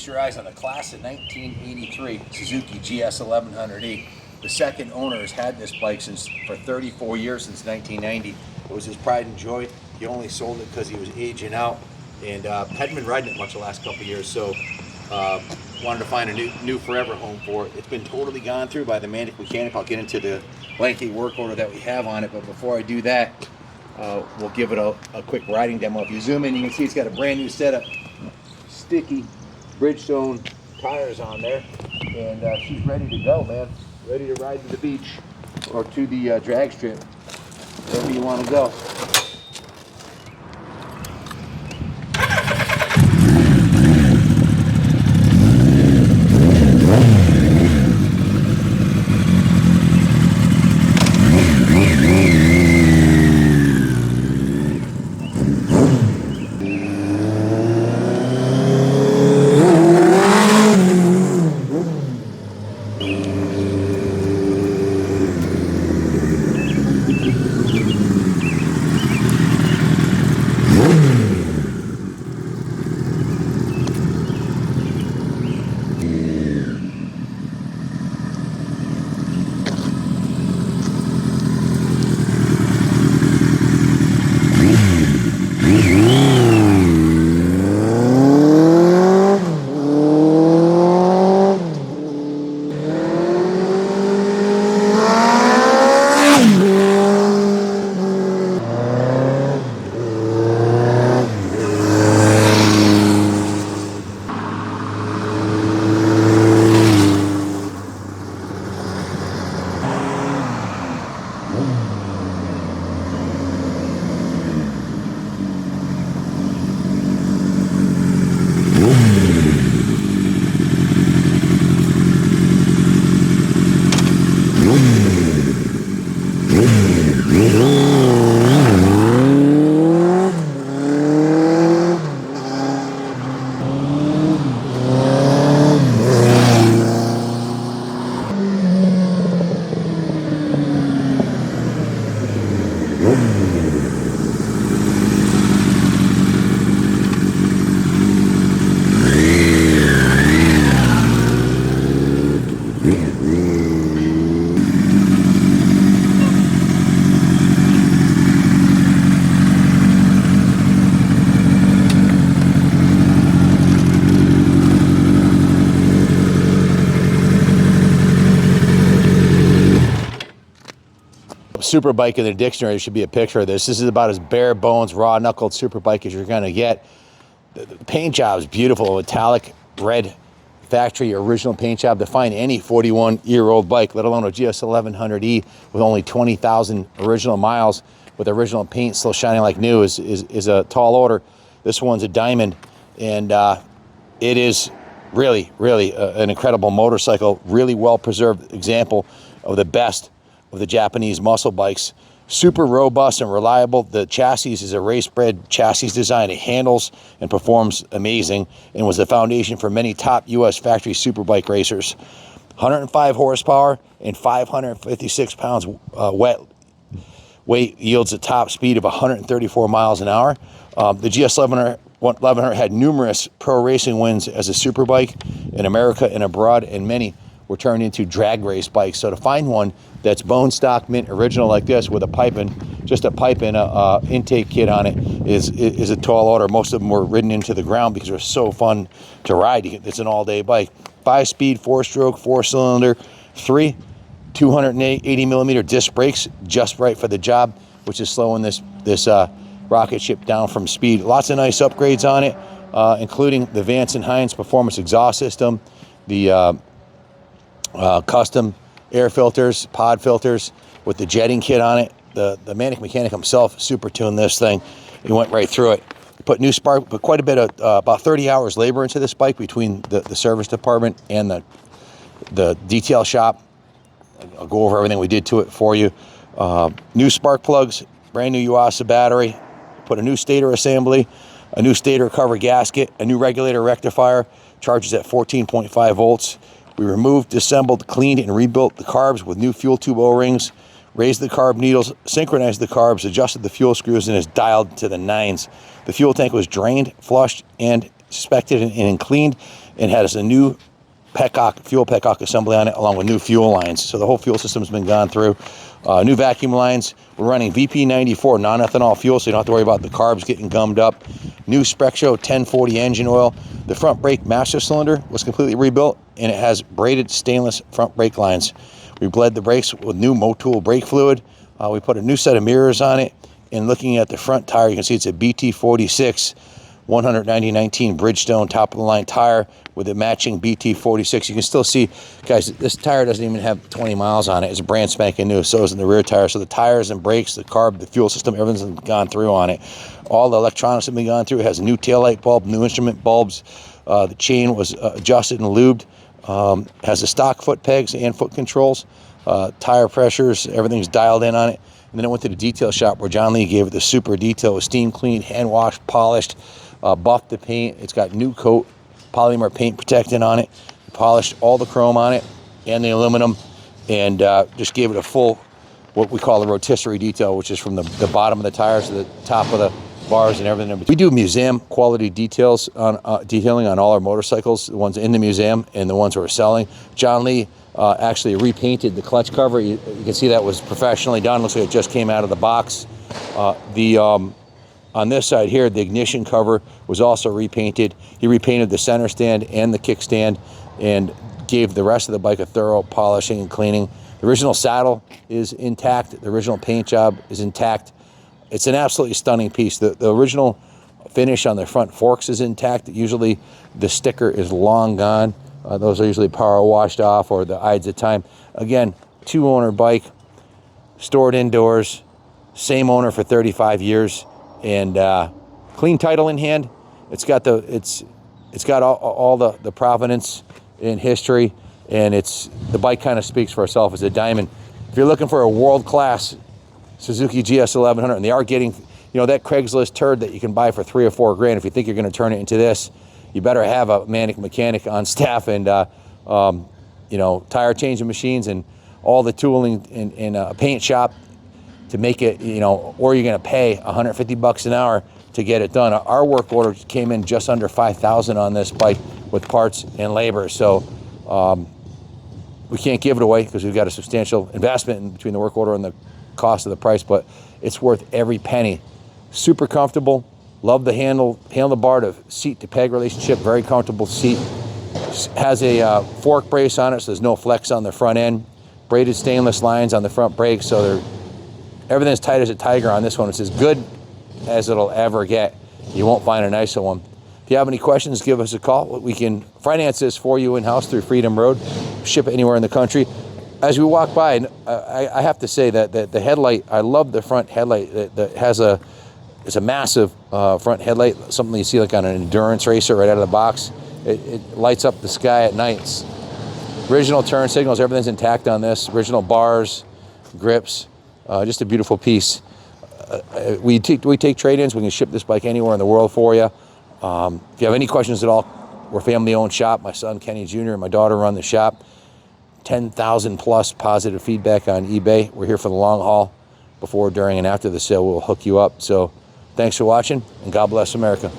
feast your eyes on the class of 1983 Suzuki GS1100E. The second owner has had this bike for 34 years, since 1990. It was his pride and joy. He only sold it because he was aging out and hadn't been riding it much the last couple of years, so wanted to find a new forever home for it. It's been totally gone through by the mechanic. I'll get into the lengthy work order that we have on it, but before I do that, we'll give it a quick riding demo. If you zoom in, you can see it's got a brand new setup, sticky Bridgestone tires on there, and she's ready to go, man. Ready to ride to the beach or to the drag strip, wherever you want to go. Super bike in the dictionary, there should be a picture of this. This is about as bare bones, raw knuckled super bike as you're gonna get. The paint job is beautiful, metallic red factory original paint job. To find any 41-year-old bike, let alone a GS1100E with only 20,000 original miles with original paint still shining like new is a tall order. This one's a diamond, and it is really an incredible motorcycle, really well preserved example of the best of the Japanese muscle bikes. Super robust and reliable. The chassis is a race-bred chassis design. It handles and performs amazing and was the foundation for many top U.S. factory superbike racers. 105 horsepower and 556 pounds weight yields a top speed of 134 miles an hour. The GS1100 had numerous pro racing wins as a superbike in America and abroad, and many were turned into drag race bikes. So to find one that's bone stock mint original like this with a pipe and just a pipe and a intake kit on it is a tall order. Most of them were ridden into the ground because they're so fun to ride. It's an all-day bike. 5-speed, 4-stroke, 4-cylinder, 280 millimeter disc brakes, just right for the job, which is slowing this rocket ship down from speed. Lots of nice upgrades on it, including the Vance & Hines performance exhaust system, the custom air filters, pod filters with the jetting kit on it. The mechanic himself super tuned this thing. He went right through it. Put new spark, put quite a bit of about 30 hours labor into this bike between the service department and the detail shop. I'll go over everything we did to it for you. New spark plugs, brand new Yuasa battery, put a new stator assembly, a new stator cover gasket, a new regulator rectifier, charges at 14.5 volts. We removed, disassembled, cleaned, and rebuilt the carbs with new fuel tube O-rings, raised the carb needles, synchronized the carbs, adjusted the fuel screws, and is dialed to the nines. The fuel tank was drained, flushed, and inspected and cleaned, and has a new fuel petcock assembly on it, along with new fuel lines. So the whole fuel system's been gone through. New vacuum lines. We're running VP94 non-ethanol fuel, so you don't have to worry about the carbs getting gummed up. New Spectro 1040 engine oil. The front brake master cylinder was completely rebuilt, and it has braided stainless front brake lines. We bled the brakes with new Motul brake fluid. We put a new set of mirrors on it, and looking at the front tire, you can see it's a BT46 190/19 Bridgestone top-of-the-line tire with a matching BT46. You can still see, guys, this tire doesn't even have 20 miles on it. It's brand spanking new. So is in the rear tire. So the tires and brakes, the carb, the fuel system, everything's gone through on it. All the electronics have been gone through. It has a new taillight bulb, new instrument bulbs. The chain was adjusted and lubed. Has the stock foot pegs and foot controls. Tire pressures, everything's dialed in on it. And then I went to the detail shop where John Lee gave it the super detail with steam cleaned, hand washed, polished, buffed the paint. It's got new coat, polymer paint protectant on it. Polished all the chrome on it and the aluminum, and just gave it a full, what we call a rotisserie detail, which is from the bottom of the tires to the top of the bars and everything. We do museum quality details on detailing on all our motorcycles, the ones in the museum and the ones we're selling. John Lee actually repainted the clutch cover. You can see that was professionally done. Looks like it just came out of the box. On this side here, the ignition cover was also repainted. He repainted the center stand and the kickstand and gave the rest of the bike a thorough polishing and cleaning. The original saddle is intact. The original paint job is intact. It's an absolutely stunning piece. The original finish on the front forks is intact. Usually the sticker is long gone. Those are usually power washed off or the Ides of time. Again, 2-owner bike, stored indoors, same owner for 35 years, and clean title in hand. It's got all the provenance in history, and the bike kind of speaks for itself as a diamond. If you're looking for a world-class Suzuki GS1100, and they are getting, that Craigslist turd that you can buy for $3 or $4 grand. If you think you're going to turn it into this, you better have a mechanic on staff, and tire changing machines and all the tooling in a paint shop to make it, or you're going to pay $150 an hour to get it done. Our work order came in just under $5,000 on this bike with parts and labor. So we can't give it away because we've got a substantial investment in between the work order and the cost of the price, but it's worth every penny. Super comfortable. Love the handlebar to seat to peg relationship. Very comfortable seat. Has a fork brace on it, so there's no flex on the front end. Braided stainless lines on the front brakes, so everything's tight as a tiger on this one. It's as good as it'll ever get. You won't find a nicer one. If you have any questions, give us a call. We can finance this for you in-house through Freedom Road, ship it anywhere in the country. As we walk by, I have to say that the headlight, I love the front headlight. It's a massive front headlight, something you see like on an endurance racer right out of the box. It lights up the sky at night. Original turn signals, everything's intact on this. Original bars, grips, just a beautiful piece. We take trade-ins. We can ship this bike anywhere in the world for you. If you have any questions at all, we're a family-owned shop. My son, Kenny Jr., and my daughter run the shop. 10,000 plus positive feedback on eBay. We're here for the long haul. Before, during, and after the sale, we'll hook you up. So thanks for watching, and God bless America.